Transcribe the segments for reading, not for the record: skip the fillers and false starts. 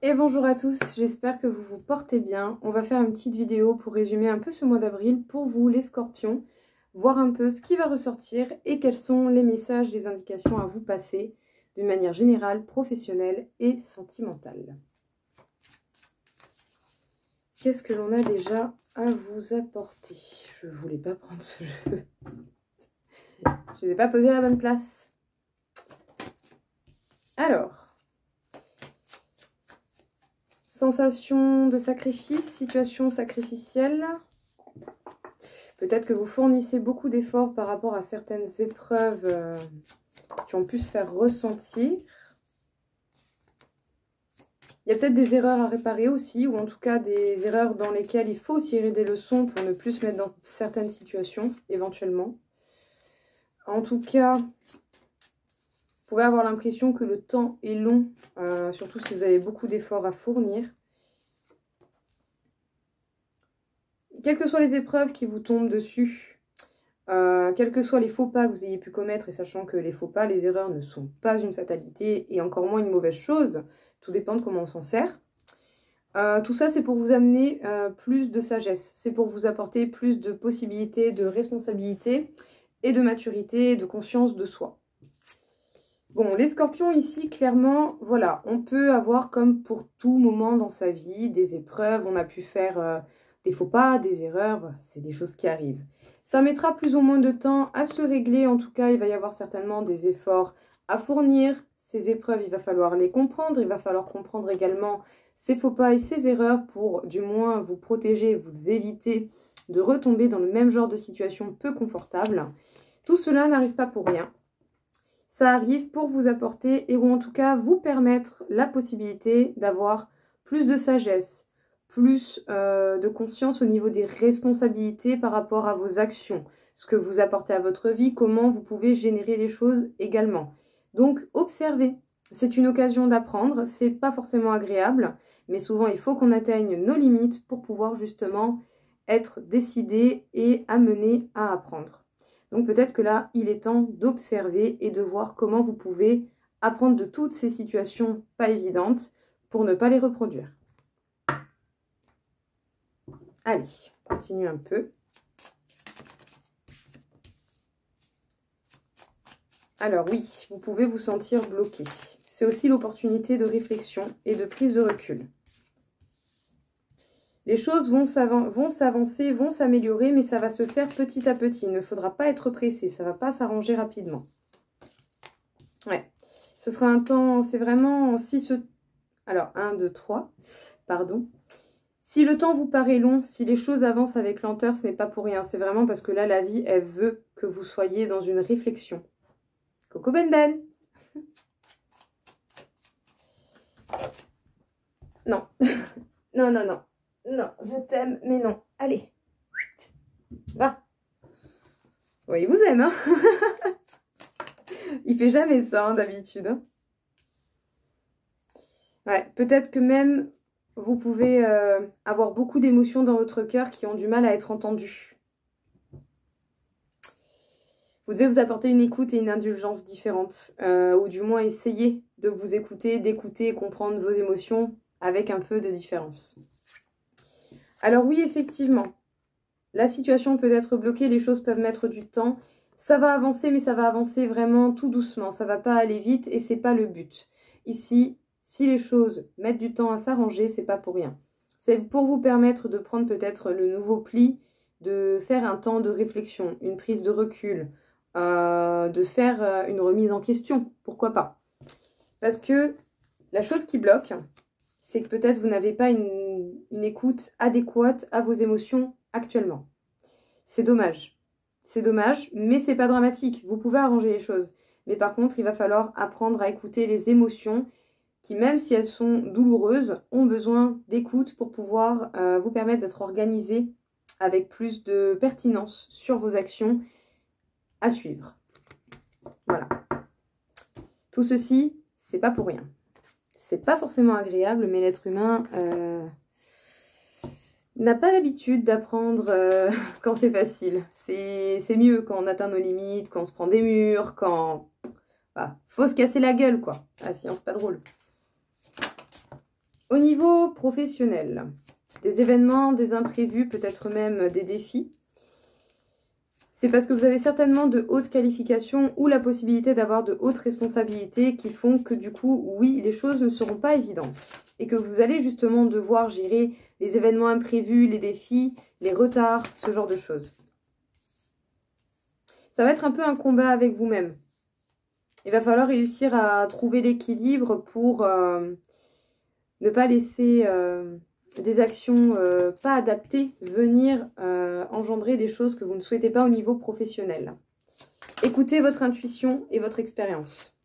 Et bonjour à tous, j'espère que vous vous portez bien. On va faire une petite vidéo pour résumer un peu ce mois d'avril pour vous les scorpions, voir un peu ce qui va ressortir et quels sont les messages, les indications à vous passer d'une manière générale, professionnelle et sentimentale. Qu'est-ce que l'on a déjà à vous apporter? Je ne voulais pas prendre ce jeu. Je ne l'ai pas posé à la bonne place. Alors... sensation de sacrifice, situation sacrificielle. Peut-être que vous fournissez beaucoup d'efforts par rapport à certaines épreuves qui ont pu se faire ressentir. Il y a peut-être des erreurs à réparer aussi, ou en tout cas des erreurs dans lesquelles il faut tirer des leçons pour ne plus se mettre dans certaines situations, éventuellement. En tout cas, vous pouvez avoir l'impression que le temps est long, surtout si vous avez beaucoup d'efforts à fournir. Quelles que soient les épreuves qui vous tombent dessus, quels que soient les faux pas que vous ayez pu commettre, et sachant que les faux pas, les erreurs ne sont pas une fatalité et encore moins une mauvaise chose, tout dépend de comment on s'en sert. Tout ça, c'est pour vous amener plus de sagesse, c'est pour vous apporter plus de possibilités, de responsabilité et de maturité, de conscience de soi. Bon, les scorpions ici, clairement, voilà, on peut avoir comme pour tout moment dans sa vie, des épreuves, on a pu faire des faux pas, des erreurs, c'est des choses qui arrivent. Ça mettra plus ou moins de temps à se régler, en tout cas, il va y avoir certainement des efforts à fournir. Ces épreuves, il va falloir les comprendre, il va falloir comprendre également ces faux pas et ces erreurs pour du moins vous protéger, vous éviter de retomber dans le même genre de situation peu confortable. Tout cela n'arrive pas pour rien. Ça arrive pour vous apporter, et ou en tout cas vous permettre la possibilité d'avoir plus de sagesse, plus de conscience au niveau des responsabilités par rapport à vos actions, ce que vous apportez à votre vie, comment vous pouvez générer les choses également. Donc observez, c'est une occasion d'apprendre, c'est pas forcément agréable, mais souvent il faut qu'on atteigne nos limites pour pouvoir justement être décidé et amené à apprendre. Donc peut-être que là, il est temps d'observer et de voir comment vous pouvez apprendre de toutes ces situations pas évidentes pour ne pas les reproduire. Allez, on continue un peu. Alors oui, vous pouvez vous sentir bloqué. C'est aussi l'opportunité de réflexion et de prise de recul. Les choses vont s'avancer, vont s'améliorer, mais ça va se faire petit à petit. Il ne faudra pas être pressé, ça ne va pas s'arranger rapidement. Ouais, ce sera un temps, c'est vraiment... Alors, 1, 2, 3, pardon. Si le temps vous paraît long, si les choses avancent avec lenteur, ce n'est pas pour rien. C'est vraiment parce que là, la vie, elle veut que vous soyez dans une réflexion. Coco Ben Ben. Non. Non, non, non. Non, je t'aime, mais non. Allez. Va. Oui, il vous aime, hein. Il fait jamais ça, hein, d'habitude. Hein. Ouais, peut-être que même vous pouvez avoir beaucoup d'émotions dans votre cœur qui ont du mal à être entendues. Vous devez vous apporter une écoute et une indulgence différentes, ou du moins essayer de vous écouter, d'écouter et comprendre vos émotions avec un peu de différence. Alors oui, effectivement, la situation peut être bloquée, les choses peuvent mettre du temps. Ça va avancer, mais ça va avancer vraiment tout doucement. Ça ne va pas aller vite et ce n'est pas le but. Ici, si les choses mettent du temps à s'arranger, ce n'est pas pour rien. C'est pour vous permettre de prendre peut-être le nouveau pli, de faire un temps de réflexion, une prise de recul, de faire une remise en question. Pourquoi pas? Parce que la chose qui bloque, c'est que peut-être vous n'avez pas une écoute adéquate à vos émotions actuellement. C'est dommage. C'est dommage, mais c'est pas dramatique. Vous pouvez arranger les choses. Mais par contre, il va falloir apprendre à écouter les émotions qui, même si elles sont douloureuses, ont besoin d'écoute pour pouvoir vous permettre d'être organisé avec plus de pertinence sur vos actions à suivre. Voilà. Tout ceci, c'est pas pour rien. C'est pas forcément agréable, mais l'être humain n'a pas l'habitude d'apprendre quand c'est facile. C'est mieux quand on atteint nos limites, quand on se prend des murs, quand... Bah, faut se casser la gueule, quoi. Ah, sinon, c'est pas drôle. Au niveau professionnel, des événements, des imprévus, peut-être même des défis. C'est parce que vous avez certainement de hautes qualifications ou la possibilité d'avoir de hautes responsabilités qui font que du coup, oui, les choses ne seront pas évidentes. Et que vous allez justement devoir gérer les événements imprévus, les défis, les retards, ce genre de choses. Ça va être un peu un combat avec vous-même. Il va falloir réussir à trouver l'équilibre pour ne pas laisser des actions pas adaptées venir engendrer des choses que vous ne souhaitez pas au niveau professionnel. Écoutez votre intuition et votre expérience.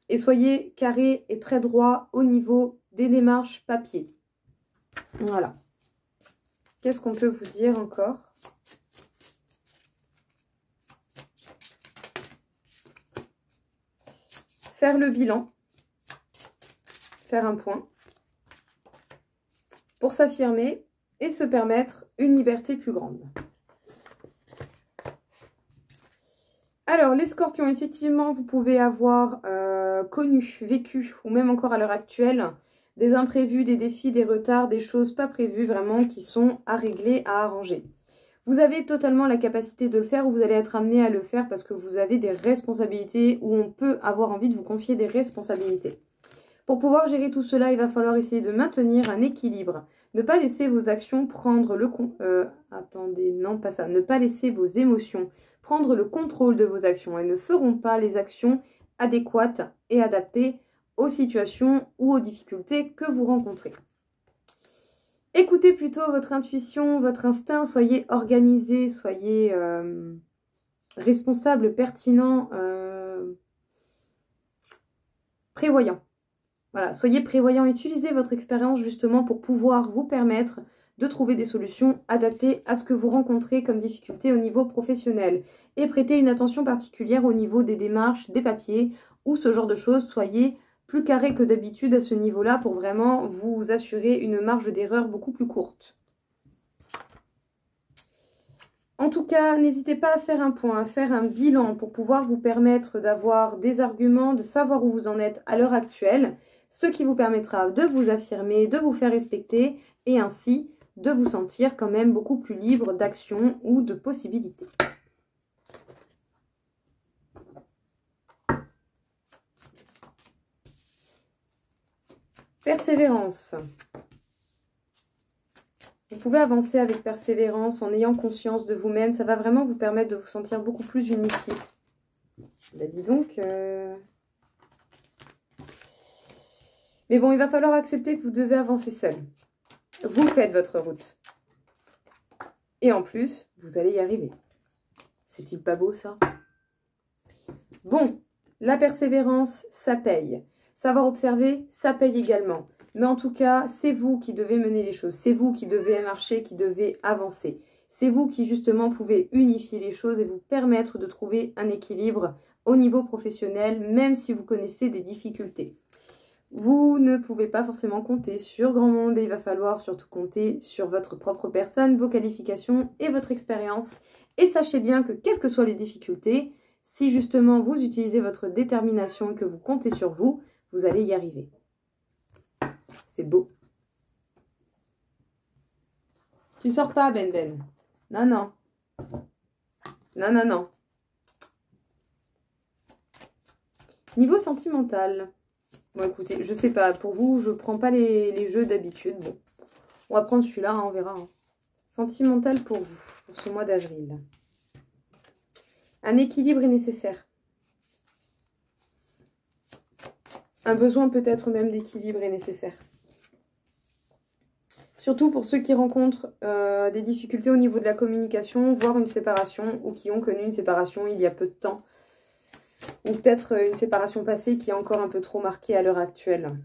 Et soyez carré et très droit au niveau des démarches papier. Voilà. Qu'est-ce qu'on peut vous dire encore ? Faire le bilan. Faire un point. Pour s'affirmer et se permettre une liberté plus grande. Alors, les scorpions, effectivement, vous pouvez avoir connu, vécu, ou même encore à l'heure actuelle, des imprévus, des défis, des retards, des choses pas prévues vraiment qui sont à régler, à arranger. Vous avez totalement la capacité de le faire ou vous allez être amené à le faire parce que vous avez des responsabilités ou on peut avoir envie de vous confier des responsabilités. Pour pouvoir gérer tout cela, il va falloir essayer de maintenir un équilibre. Ne pas laisser vos actions prendre le... attendez, non pas ça. Ne pas laisser vos émotions prendre le contrôle de vos actions. Elles ne feront pas les actions adéquates et adaptées aux situations ou aux difficultés que vous rencontrez. Écoutez plutôt votre intuition, votre instinct. Soyez organisé, soyez responsable, pertinent, prévoyant. Voilà, soyez prévoyant, utilisez votre expérience justement pour pouvoir vous permettre de trouver des solutions adaptées à ce que vous rencontrez comme difficulté au niveau professionnel. Et prêtez une attention particulière au niveau des démarches, des papiers ou ce genre de choses. Soyez plus carré que d'habitude à ce niveau-là pour vraiment vous assurer une marge d'erreur beaucoup plus courte. En tout cas, n'hésitez pas à faire un point, à faire un bilan pour pouvoir vous permettre d'avoir des arguments, de savoir où vous en êtes à l'heure actuelle, ce qui vous permettra de vous affirmer, de vous faire respecter et ainsi de vous sentir quand même beaucoup plus libre d'action ou de possibilités. Persévérance. Vous pouvez avancer avec persévérance en ayant conscience de vous-même. Ça va vraiment vous permettre de vous sentir beaucoup plus unifié. Bah dis donc... Mais bon, il va falloir accepter que vous devez avancer seul. Vous faites votre route. Et en plus, vous allez y arriver. C'est-il pas beau ça? Bon, la persévérance, ça paye. Savoir observer, ça paye également. Mais en tout cas, c'est vous qui devez mener les choses. C'est vous qui devez marcher, qui devez avancer. C'est vous qui justement pouvez unifier les choses et vous permettre de trouver un équilibre au niveau professionnel, même si vous connaissez des difficultés. Vous ne pouvez pas forcément compter sur grand monde et il va falloir surtout compter sur votre propre personne, vos qualifications et votre expérience. Et sachez bien que quelles que soient les difficultés, si justement vous utilisez votre détermination et que vous comptez sur vous, vous allez y arriver. C'est beau. Tu sors pas, Ben Ben. Non, non. Non, non, non. Niveau sentimental. Bon, écoutez, je sais pas. Pour vous, je prends pas les jeux d'habitude. Bon, on va prendre celui-là, hein, on verra. Hein. Sentimental pour vous, pour ce mois d'avril. Un équilibre est nécessaire. Un besoin peut-être même d'équilibre est nécessaire. Surtout pour ceux qui rencontrent des difficultés au niveau de la communication, voire une séparation, ou qui ont connu une séparation il y a peu de temps. Ou peut-être une séparation passée qui est encore un peu trop marquée à l'heure actuelle.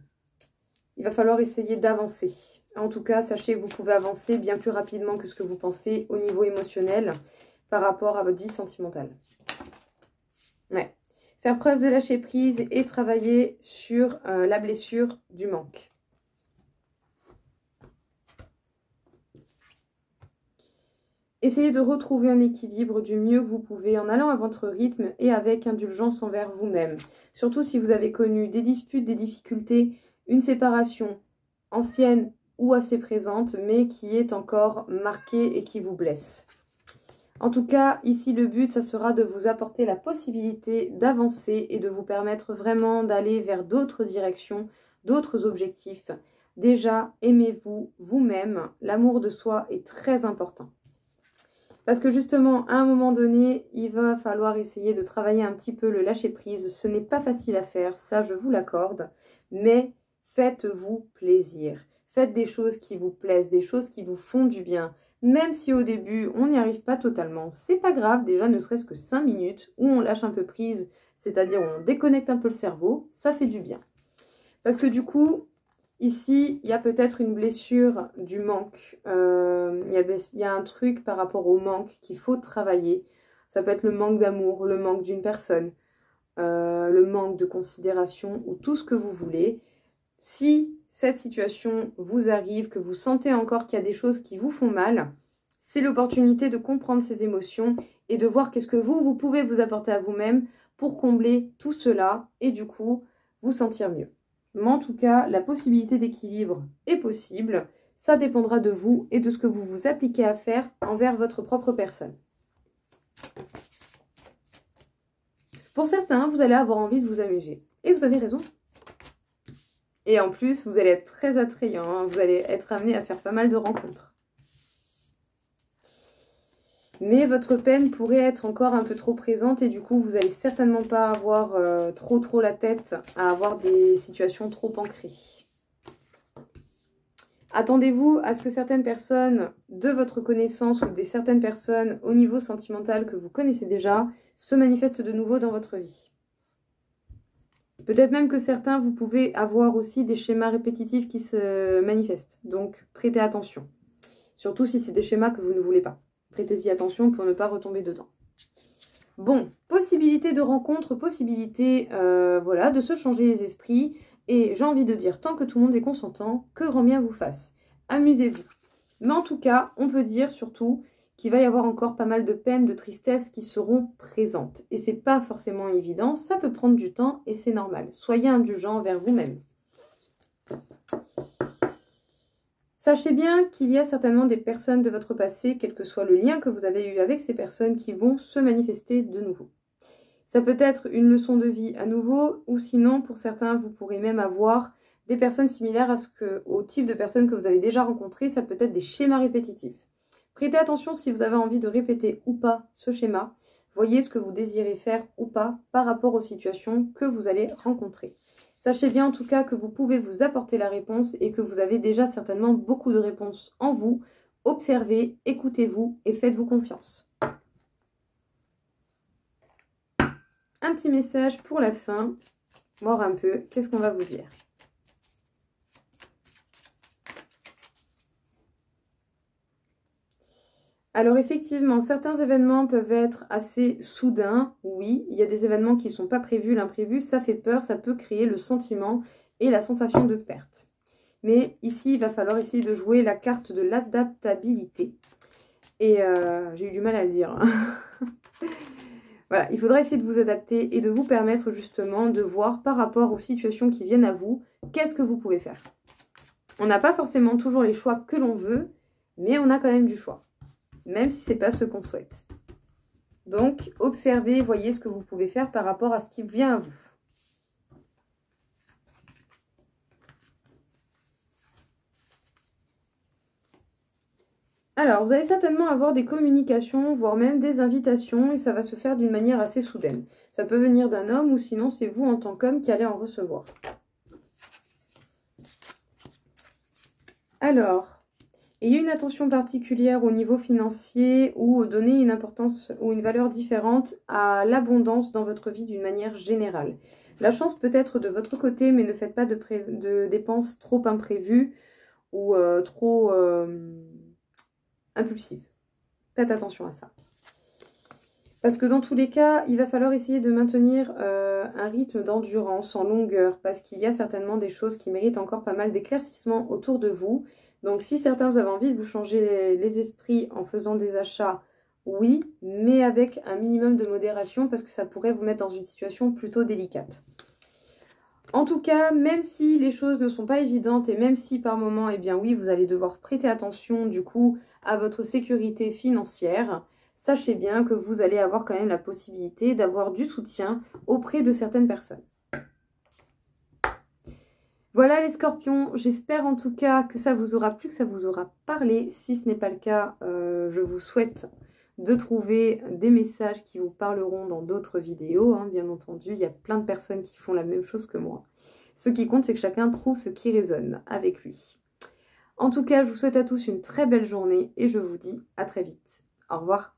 Il va falloir essayer d'avancer. En tout cas, sachez que vous pouvez avancer bien plus rapidement que ce que vous pensez au niveau émotionnel par rapport à votre vie sentimentale. Ouais. Faire preuve de lâcher prise et travailler sur la blessure du manque. Essayez de retrouver un équilibre du mieux que vous pouvez en allant à votre rythme et avec indulgence envers vous-même. Surtout si vous avez connu des disputes, des difficultés, une séparation ancienne ou assez présente, mais qui est encore marquée et qui vous blesse. En tout cas, ici, le but, ça sera de vous apporter la possibilité d'avancer et de vous permettre vraiment d'aller vers d'autres directions, d'autres objectifs. Déjà, aimez-vous vous-même. L'amour de soi est très important. Parce que justement, à un moment donné, il va falloir essayer de travailler un petit peu le lâcher-prise. Ce n'est pas facile à faire, ça je vous l'accorde, mais faites-vous plaisir. Faites des choses qui vous plaisent, des choses qui vous font du bien. Même si au début, on n'y arrive pas totalement, c'est pas grave, déjà ne serait-ce que 5 minutes où on lâche un peu prise, c'est-à-dire on déconnecte un peu le cerveau, ça fait du bien. Parce que du coup, ici, il y a peut-être une blessure du manque. Il y a un truc par rapport au manque qu'il faut travailler. Ça peut être le manque d'amour, le manque d'une personne, le manque de considération ou tout ce que vous voulez. Si cette situation vous arrive, que vous sentez encore qu'il y a des choses qui vous font mal, c'est l'opportunité de comprendre ces émotions et de voir qu'est-ce que vous pouvez vous apporter à vous-même pour combler tout cela et du coup, vous sentir mieux. Mais en tout cas, la possibilité d'équilibre est possible. Ça dépendra de vous et de ce que vous vous appliquez à faire envers votre propre personne. Pour certains, vous allez avoir envie de vous amuser. Et vous avez raison. Et en plus, vous allez être très attrayant. Hein. Vous allez être amené à faire pas mal de rencontres. Mais votre peine pourrait être encore un peu trop présente et du coup, vous n'allez certainement pas avoir trop la tête à avoir des situations trop ancrées. Attendez-vous à ce que certaines personnes de votre connaissance ou certaines personnes au niveau sentimental que vous connaissez déjà se manifestent de nouveau dans votre vie. Peut-être même que certains, vous pouvez avoir aussi des schémas répétitifs qui se manifestent. Donc, prêtez attention. Surtout si c'est des schémas que vous ne voulez pas. Prêtez-y attention pour ne pas retomber dedans. Bon, possibilité de rencontre, possibilité voilà, de se changer les esprits. Et j'ai envie de dire, tant que tout le monde est consentant, que grand bien vous fasse. Amusez-vous. Mais en tout cas, on peut dire surtout qu'il va y avoir encore pas mal de peines, de tristesses qui seront présentes. Et c'est pas forcément évident, ça peut prendre du temps et c'est normal. Soyez indulgents envers vous-même. Sachez bien qu'il y a certainement des personnes de votre passé, quel que soit le lien que vous avez eu avec ces personnes, qui vont se manifester de nouveau. Ça peut être une leçon de vie à nouveau, ou sinon, pour certains, vous pourrez même avoir des personnes similaires au type de personnes que vous avez déjà rencontrées. Ça peut être des schémas répétitifs. Prêtez attention si vous avez envie de répéter ou pas ce schéma. Voyez ce que vous désirez faire ou pas par rapport aux situations que vous allez rencontrer. Sachez bien en tout cas que vous pouvez vous apporter la réponse et que vous avez déjà certainement beaucoup de réponses en vous. Observez, écoutez-vous et faites-vous confiance. Un petit message pour la fin. Voir un peu, qu'est-ce qu'on va vous dire? Alors effectivement, certains événements peuvent être assez soudains, oui. Il y a des événements qui ne sont pas prévus, l'imprévu, ça fait peur, ça peut créer le sentiment et la sensation de perte. Mais ici, il va falloir essayer de jouer la carte de l'adaptabilité. Et j'ai eu du mal à le dire. Voilà, il faudra essayer de vous adapter et de vous permettre justement de voir par rapport aux situations qui viennent à vous, qu'est-ce que vous pouvez faire. On n'a pas forcément toujours les choix que l'on veut, mais on a quand même du choix. Même si ce n'est pas ce qu'on souhaite. Donc, observez, voyez ce que vous pouvez faire par rapport à ce qui vient à vous. Alors, vous allez certainement avoir des communications, voire même des invitations, et ça va se faire d'une manière assez soudaine. Ça peut venir d'un homme, ou sinon c'est vous en tant qu'homme qui allez en recevoir. Alors... ayez une attention particulière au niveau financier ou donner une importance ou une valeur différente à l'abondance dans votre vie d'une manière générale. La chance peut être de votre côté, mais ne faites pas de dépenses trop imprévues ou trop impulsives. Faites attention à ça. Parce que dans tous les cas, il va falloir essayer de maintenir un rythme d'endurance en longueur, parce qu'il y a certainement des choses qui méritent encore pas mal d'éclaircissement autour de vous. Donc si certains vous avez envie de vous changer les esprits en faisant des achats, oui, mais avec un minimum de modération parce que ça pourrait vous mettre dans une situation plutôt délicate. En tout cas, même si les choses ne sont pas évidentes et même si par moment, eh bien oui, vous allez devoir prêter attention du coup à votre sécurité financière, sachez bien que vous allez avoir quand même la possibilité d'avoir du soutien auprès de certaines personnes. Voilà les scorpions, j'espère en tout cas que ça vous aura plu, que ça vous aura parlé. Si ce n'est pas le cas, je vous souhaite de trouver des messages qui vous parleront dans d'autres vidéos, hein, bien entendu. Il y a plein de personnes qui font la même chose que moi. Ce qui compte, c'est que chacun trouve ce qui résonne avec lui. En tout cas, je vous souhaite à tous une très belle journée et je vous dis à très vite. Au revoir.